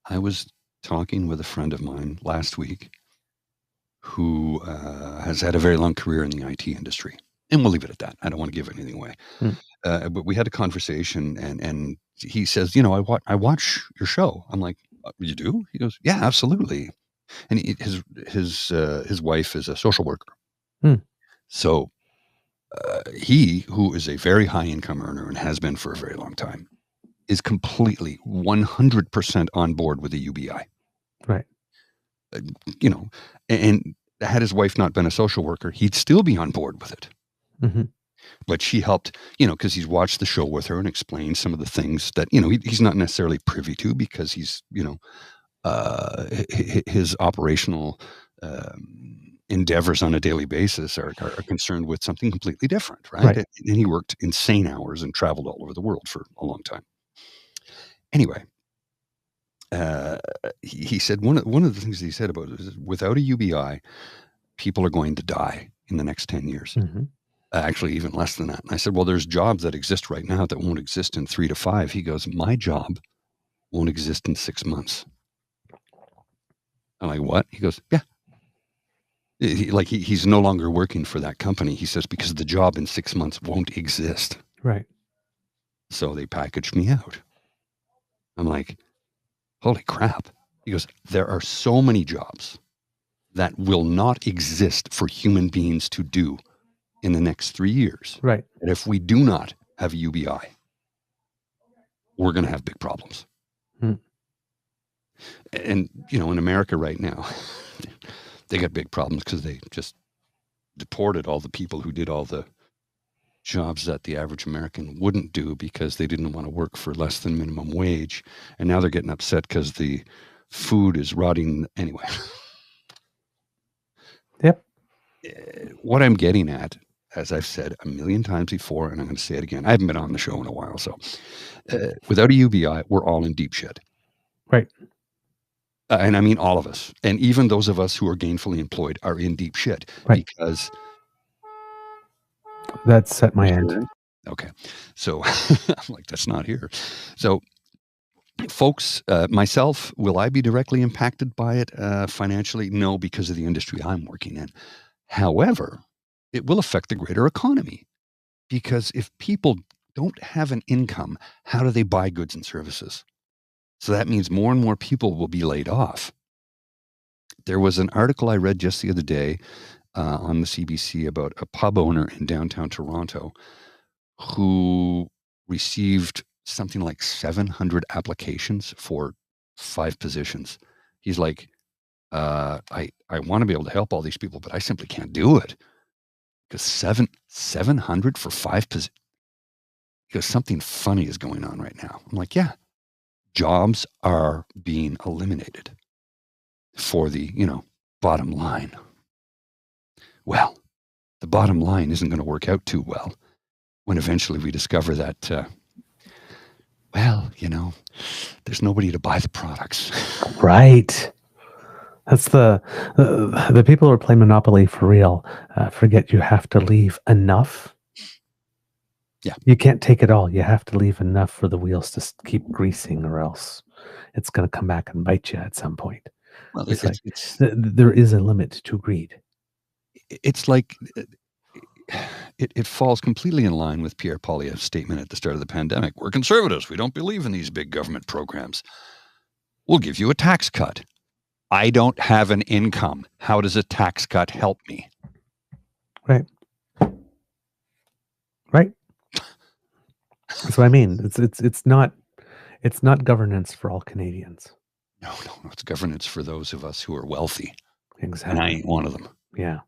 I was talking with a friend of mine last week who has had a very long career in the IT industry. And we'll leave it at that. I don't want to give anything away. Hmm. But we had a conversation, and he says, I watch your show. I'm like, you do? He goes, yeah, absolutely. And his wife is a social worker. Hmm. So he, who is a very high income earner and has been for a very long time, is completely 100% on board with the UBI. Right. You know, and had his wife not been a social worker, he'd still be on board with it. Mm-hmm. But she helped, because he's watched the show with her and explained some of the things that, he's not necessarily privy to because he's, his operational endeavors on a daily basis are concerned with something completely different, right? Right. And he worked insane hours and traveled all over the world for a long time. Anyway, he said one of the things he said about it is without a UBI, people are going to die in the next 10 years. Mm-hmm. Actually, even less than that. And I said, well, there's jobs that exist right now that won't exist in 3 to 5. He goes, my job won't exist in 6 months. I'm like, what? He goes, yeah. He's no longer working for that company. He says, because the job in 6 months won't exist. Right. So they packaged me out. I'm like, holy crap. He goes, there are so many jobs that will not exist for human beings to do in the next 3 years. Right. And if we do not have a UBI, we're going to have big problems. Hmm. And, in America right now, they got big problems because they just deported all the people who did all the jobs that the average American wouldn't do because they didn't want to work for less than minimum wage. And now they're getting upset because the food is rotting anyway. Yep. What I'm getting at, as I've said a million times before, and I'm going to say it again, I haven't been on the show in a while, so without a UBI, we're all in deep shit. Right. And I mean all of us. And even those of us who are gainfully employed are in deep shit. Right. Because that's at my end. Okay. So I'm like, that's not here. So folks, myself, will I be directly impacted by it financially? No, because of the industry I'm working in. However, it will affect the greater economy because if people don't have an income, how do they buy goods and services? So that means more and more people will be laid off. There was an article I read just the other day on the CBC about a pub owner in downtown Toronto who received something like 700 applications for 5 positions. He's like, I want to be able to help all these people, but I simply can't do it because 700 for 5 positions. Because something funny is going on right now. I'm like, yeah, jobs are being eliminated for the, bottom line. Well, the bottom line isn't going to work out too well when eventually we discover that, there's nobody to buy the products. Right. That's the people who play Monopoly for real. Forget you have to leave enough. Yeah. You can't take it all. You have to leave enough for the wheels to keep greasing, or else it's going to come back and bite you at some point. Well, there is a limit to greed. It's like it falls completely in line with Pierre Poilievre's statement at the start of the pandemic. We're conservatives. We don't believe in these big government programs. We'll give you a tax cut. I don't have an income. How does a tax cut help me? Right. Right. That's what I mean. It's not governance for all Canadians. No. It's governance for those of us who are wealthy. Exactly. And I ain't one of them. Yeah.